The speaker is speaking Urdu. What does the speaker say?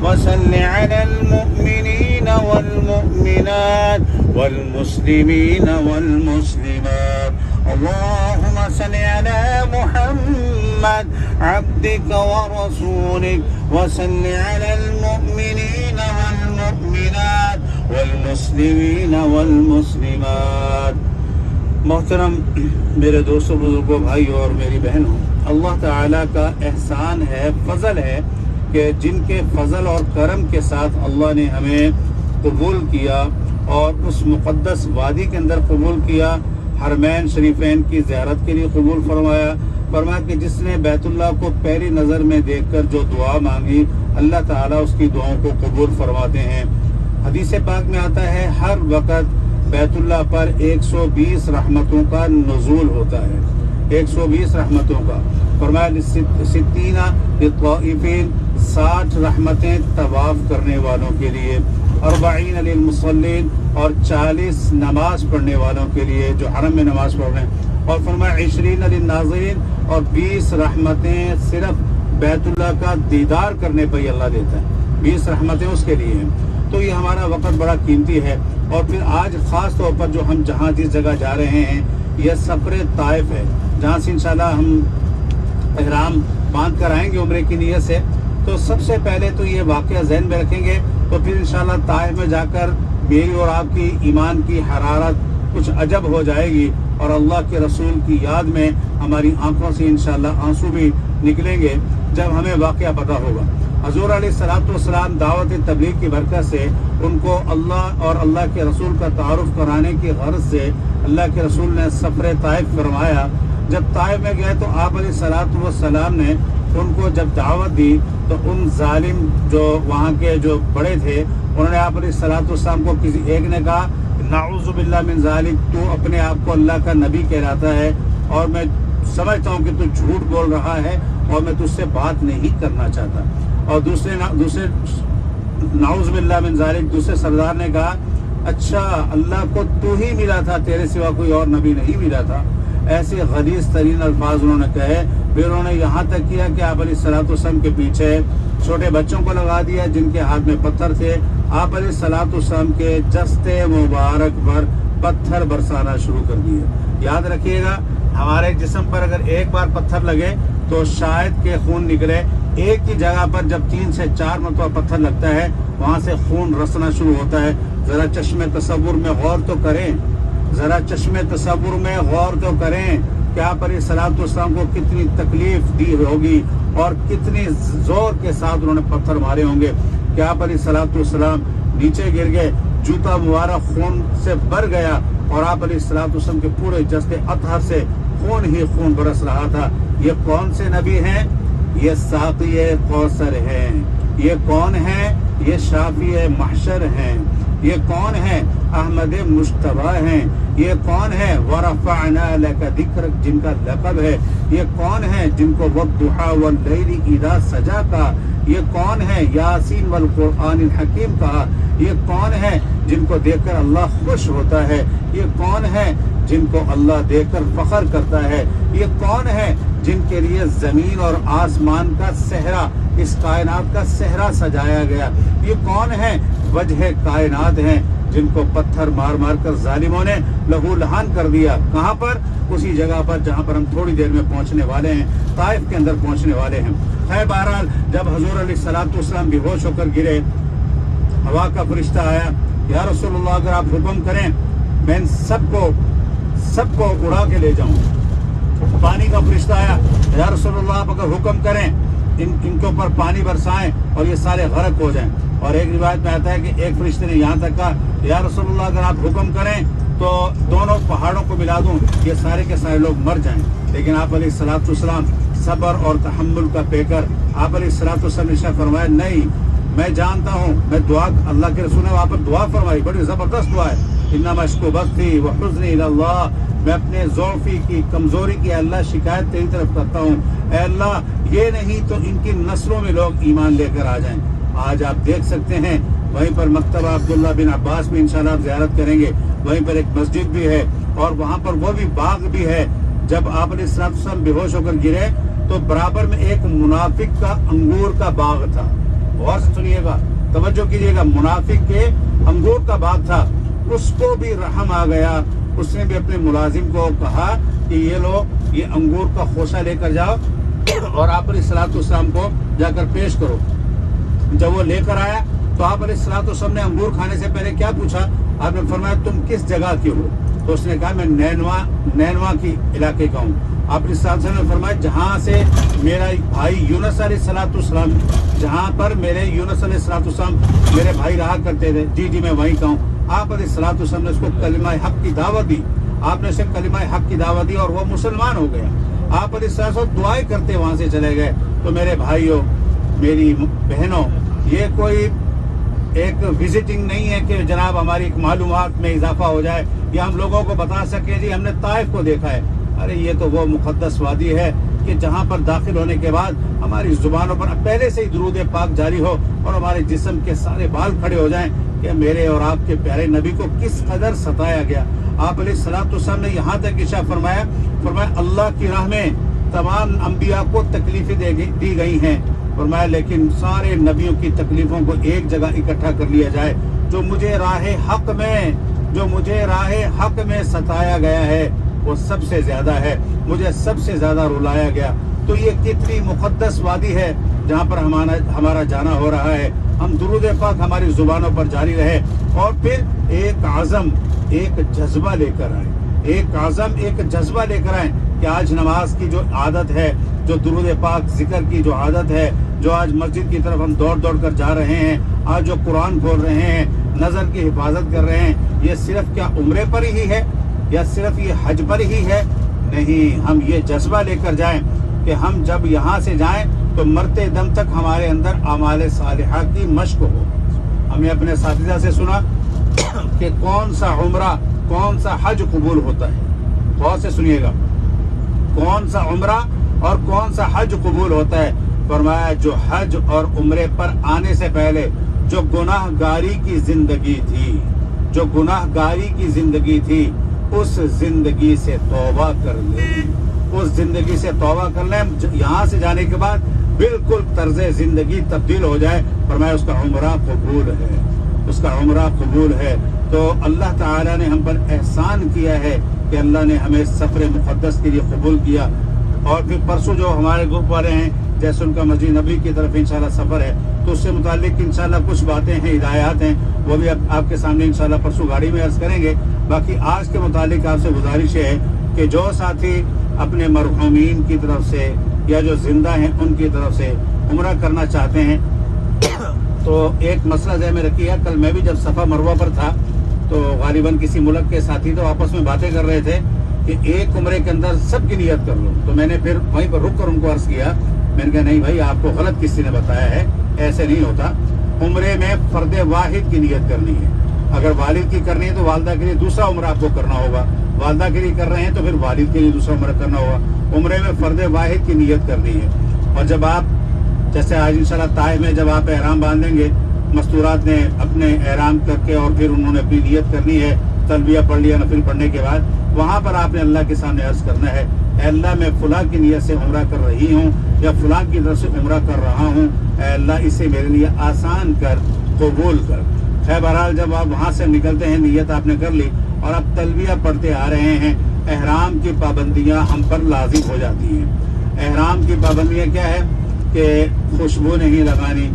وصل على المؤمنين والمؤمنات والمسلمين والمسلمات اللهم صل على محمد عبدك ورسولك وصل على المؤمنين والمؤمنات والمسلمين والمسلمات. محترم میرے دوستوں، بزرگوں، بھائیوں اور میری بہنوں، اللہ تعالیٰ کا احسان ہے، فضل ہے کہ جن کے فضل اور کرم کے ساتھ اللہ نے ہمیں قبول کیا اور اس مقدس وادی کے اندر قبول کیا، حرمین شریفین کی زیارت کے لیے قبول فرمایا کہ جس نے بیت اللہ کو پہلی نظر میں دیکھ کر جو دعا مانگی اللہ تعالیٰ اس کی دعاؤں کو قبول فرماتے ہیں. حدیث پاک میں آتا ہے ہر وقت بیت اللہ پر 120 رحمتوں کا نزول ہوتا ہے، 120 رحمتوں کا. فرمایا ستینہ للطائفین، 60 رحمتیں طواف کرنے والوں کے لیے، 40 للمصلین، اور 40 نماز پڑھنے والوں کے لیے جو حرم میں نماز پڑھ رہے ہیں. اور فرمایا 20 للناظرین، اور 20 رحمتیں صرف بیت اللہ کا دیدار کرنے پر ہی اللہ دیتا ہے، 20 رحمتیں اس کے لیے ہیں. تو یہ ہمارا وقت بڑا قیمتی ہے. اور پھر آج خاص طور پر جو ہم جہاں جس جگہ جا رہے ہیں یہ سفر طائف ہے، جہاں سے انشاءاللہ ہم احرام باندھ کر آئیں گے عمرے کی نیت سے. تو سب سے پہلے تو یہ واقعہ ذہن میں رکھیں گے، تو پھر انشاءاللہ طائف میں جا کر میری اور آپ کی ایمان کی حرارت کچھ عجب ہو جائے گی، اور اللہ کے رسول کی یاد میں ہماری آنکھوں سے انشاءاللہ آنسو بھی نکلیں گے جب ہمیں واقعہ پتہ ہوگا. حضور علیہ السلام دعوت تبلیغ کی برکت سے ان کو اللہ اور اللہ کے رسول کا تعارف کرانے کی غرض سے اللہ کے رسول نے سفر طائف فرمایا. جب طائف میں گئے تو آپ علیہ السلام نے ان کو جب دعوت دی تو ان ظالم جو وہاں کے جو بڑے تھے انہوں نے آپ علیہ السلام کو کسی ایک نے کہا نعوذ باللہ من ذالک، تو اپنے آپ کو اللہ کا نبی کہلاتا ہے اور میں سمجھتا ہوں کہ تو جھوٹ بول رہا ہے اور میں تجھ سے بات نہیں کرنا چاہتا. اور دوسرے نعوذ باللہ من ذالک دوسرے سردار نے کہا اچھا اللہ کو تو ہی ملا تھا، تیرے سوا کوئی اور نبی نہیں ملا تھا. ایسے غلیظ ترین الفاظ انہوں نے کہے. پھر انہوں نے یہاں تک کیا کہ آپ علیہ السلام کے پیچھے چھوٹے بچوں کو لگا دیا جن کے ہاتھ میں پتھر تھے. آپ علیہ السلام کے جستے مبارک پر پتھر برسانا شروع کر دیے. یاد رکھیے گا ہمارے جسم پر اگر ایک بار پتھر لگے تو شاید کہ خون نکلے. ایک ہی جگہ پر جب 3 سے 4 مرتبہ پتھر لگتا ہے وہاں سے خون رسنا شروع ہوتا ہے. ذرا چشم تصور میں غور تو کریں، ذرا چشم تصور میں غور تو کریں کہ آپ علیہ السلام کو کتنی تکلیف دی ہوگی اور کتنی زور کے ساتھ انہوں نے پتھر مارے ہوں گے کہ آپ علیہ السلام نیچے گر گئے، جوتا مبارک خون سے بھر گیا اور آپ علیہ السلام کے پورے جسد اطہر سے خون ہی خون برس رہا تھا. یہ کون سے نبی ہیں؟ یہ ساقی کوثر ہیں. یہ کون ہیں؟ یہ شافی محشر ہیں. یہ کون ہیں؟ احمد مجتبیٰ ہیں. یہ کون ہیں؟ ورفعنا لک ذکرک جن کا لقب ہے. یہ کون ہیں جن کو والضحیٰ واللیل اذا سجا کہا. یہ کون ہیں؟ یاسین والقرآن الحکیم کہا. یہ کون ہیں جن کو دیکھ کر اللہ خوش ہوتا ہے. یہ کون ہیں جن کو اللہ دیکھ کر فخر کرتا ہے. یہ کون ہیں جن کے لیے زمین اور آسمان کا صحرا، اس کائنات کا صحرا سجایا گیا. یہ کون ہیں؟ وجہ کائنات ہیں جن کو پتھر مار مار کر ظالموں نے لہو لہان کر دیا. کہاں پر؟ اسی جگہ پر جہاں پر ہم تھوڑی دیر میں پہنچنے والے ہیں، طائف کے اندر پہنچنے والے ہیں. خیر بہرحال جب حضور علیہ السلام بے ہوش ہو کر گرے، ہوا کا فرشتہ آیا، یا رسول اللہ اگر آپ حکم کریں میں سب کو اڑا کے لے جاؤں. پانی کا فرشتہ آیا، یا رسول اللہ آپ اگر حکم کریں ان کے اوپر پانی برسائیں اور یہ سارے غرق ہو جائیں. اور ایک روایت میں آتا ہے کہ ایک فرشتے نے یہاں تک کہا یا رسول اللہ اگر آپ حکم کریں تو دونوں پہاڑوں کو ملا دوں، یہ سارے کے سارے لوگ مر جائیں. لیکن آپ علیہ السلام صبر اور تحمل کا پیکر آپ علیہ السلام نے فرمایا نہیں، میں جانتا ہوں، میں دعا اللہ کے رسول نے وہاں پر دعا فرمائی، بڑی زبردست دعا ہے. انما اشکو بثی وحزنی الی اللہ، میں اپنے ضعفی کی کمزوری کی اللہ شکایت تیری طرف کرتا ہوں. اے اللہ یہ نہیں تو ان کی نسلوں میں لوگ ایمان لے کر آ جائیں. آج آپ دیکھ سکتے ہیں وہیں پر مکتبہ عبداللہ بن عباس میں انشاءاللہ آپ زیارت کریں گے، وہیں پر ایک مسجد بھی ہے اور وہاں پر وہ بھی باغ بھی ہے. جب آپ علیہ السلام بے ہوش ہو کر گرے تو برابر میں ایک منافق کا انگور کا باغ تھا. غور سے سنیے گا, توجہ کیجیے گا, منافق کے انگور کا باغ تھا, اس کو بھی رحم آ گیا. اس نے بھی اپنے ملازم کو کہا کہ یہ لو, یہ انگور کا خوشہ لے کر جاؤ اور آپ علیہ الصلوۃ والسلام کو جا کر پیش کرو. جب وہ لے کر آیا تو آپ علیہ الصلوۃ والسلام نے انگور کھانے سے پہلے کیا پوچھا؟ آپ نے فرمایا تم کس جگہ کے ہو؟ تو اس نے کہا میں نینوا کی علاقے کا ہوں. آپ علیہ الصلوۃ والسلام نے فرمایا جہاں سے میرا بھائی یونس علیہ الصلوۃ والسلام, جہاں پر میرے یونس علیہ الصلوۃ والسلام میرے بھائی رہا کرتے تھے, جی جی میں وہیں کا ہوں. آپ علیہ الصلوۃ والسلام نے اس کو کلمہ حق کی دعوت دی. آپ نے اسے کلمہ حق کی دعوت دی اور وہ مسلمان ہو گیا. آپ علیہ الصلوۃ والسلام دعائیں کرتے وہاں سے چلے گئے. تو میرے بھائیوں, میری بہنوں, یہ کوئی ایک وزٹنگ نہیں ہے کہ جناب ہماری معلومات میں اضافہ ہو جائے یا ہم لوگوں کو بتا سکیں جی ہم نے طائف کو دیکھا ہے. ارے یہ تو وہ مقدس وادی ہے کہ جہاں پر داخل ہونے کے بعد ہماری زبانوں پر پہلے سے ہی درود پاک جاری ہو اور ہمارے جسم کے سارے بال کھڑے ہو جائیں کہ میرے اور آپ کے پیارے نبی کو کس قدر ستایا گیا. آپ علیہ الصلوۃ والسلام نے یہاں تک ارشاد فرمایا اللہ کی راہ میں تمام انبیاء کو تکلیفیں دی گئی ہیں. فرمایا لیکن سارے نبیوں کی تکلیفوں کو ایک جگہ اکٹھا کر لیا جائے, جو مجھے راہ حق میں ستایا گیا ہے وہ سب سے زیادہ ہے, مجھے سب سے زیادہ رلایا گیا. تو یہ کتنی مقدس وادی ہے جہاں پر ہمارا جانا ہو رہا ہے. ہم درود پاک ہماری زبانوں پر جاری رہے اور پھر ایک عزم, ایک جذبہ لے کر آئیں, ایک جذبہ لے کر آئیں کہ آج نماز کی جو عادت ہے, جو درود پاک ذکر کی جو عادت ہے, جو آج مسجد کی طرف ہم دوڑ کر جا رہے ہیں, آج جو قرآن کھول رہے ہیں, نظر کی حفاظت کر رہے ہیں, یہ صرف کیا عمرے پر ہی ہے یا صرف یہ حج پر ہی ہے؟ نہیں, ہم یہ جذبہ لے کر جائیں کہ ہم جب یہاں سے جائیں تو مرتے دم تک ہمارے اندر اعمال صالحہ کی مشق ہو. ہم نے اپنے اساتذہ سے سنا کہ کون سا عمرہ کون سا حج قبول ہوتا ہے. غور سے سنیے گا, کون سا عمرہ اور کون سا حج قبول ہوتا ہے. فرمایا جو حج اور عمرے پر آنے سے پہلے جو گناہ گاری کی زندگی تھی اس زندگی سے توبہ کر لیں, یہاں سے جانے کے بعد بالکل طرز زندگی تبدیل ہو جائے. فرمایا اس کا عمرہ قبول ہے. تو اللہ تعالیٰ نے ہم پر احسان کیا ہے کہ اللہ نے ہمیں سفر مقدس کے لیے قبول کیا. اور پھر پرسوں جو ہمارے گروپ والے ہیں جیسے ان کا مسجد نبی کی طرف انشاءاللہ سفر ہے, تو اس سے متعلق انشاءاللہ کچھ باتیں ہیں, ہدایات ہیں, وہ بھی آپ کے سامنے انشاءاللہ پرسوں گاڑی میں عرض کریں گے. باقی آج کے متعلق آپ سے گزارش ہے کہ جو ساتھی اپنے مرحومین کی طرف سے یا جو زندہ ہیں ان کی طرف سے عمرہ کرنا چاہتے ہیں تو ایک مسئلہ ذہن میں رکھیے. کل میں بھی جب صفا مروہ پر تھا تو غالباً کسی ملک کے ساتھی تو آپس میں باتیں کر رہے تھے کہ ایک عمرے کے اندر سب کی نیت کر لو. تو میں نے پھر وہیں پر رک کر ان کو عرض کیا, میں نے کہا نہیں بھائی آپ کو غلط کسی نے بتایا ہے, ایسے نہیں ہوتا. عمرے میں فرد واحد کی نیت کرنی ہے. اگر والد کی کرنی ہے تو والدہ کے لیے دوسرا عمرہ آپ کو کرنا ہوگا, والدہ کے لیے کر رہے ہیں تو پھر والد کے لیے دوسرا عمرہ کرنا ہوگا. عمرے میں فرد واحد کی نیت کرنی ہے. اور جب آپ جیسے آج انشاءاللہ طائف میں جب آپ احرام باندھیں گے, مستورات نے اپنے احرام کر کے اور پھر انہوں نے اپنی نیت کرنی ہے, تلبیہ پڑھ لیا نفل پڑھنے کے بعد, وہاں پر آپ نے اللہ کے سامنے عرض کرنا ہے اے اللہ میں فلاں کی نیت سے عمرہ کر رہی ہوں یا فلاں کی طرف سے عمرہ کر رہا ہوں, اے اللہ اسے میرے لیے آسان کر, قبول کر. ہے بہرحال جب آپ وہاں سے نکلتے ہیں, نیت آپ نے کر لی اور آپ تلبیہ پڑھتے آ رہے ہیں, احرام کی پابندیاں ہم پر لازم ہو جاتی ہیں. احرام کی پابندیاں کیا ہے کہ خوشبو نہیں لگانی,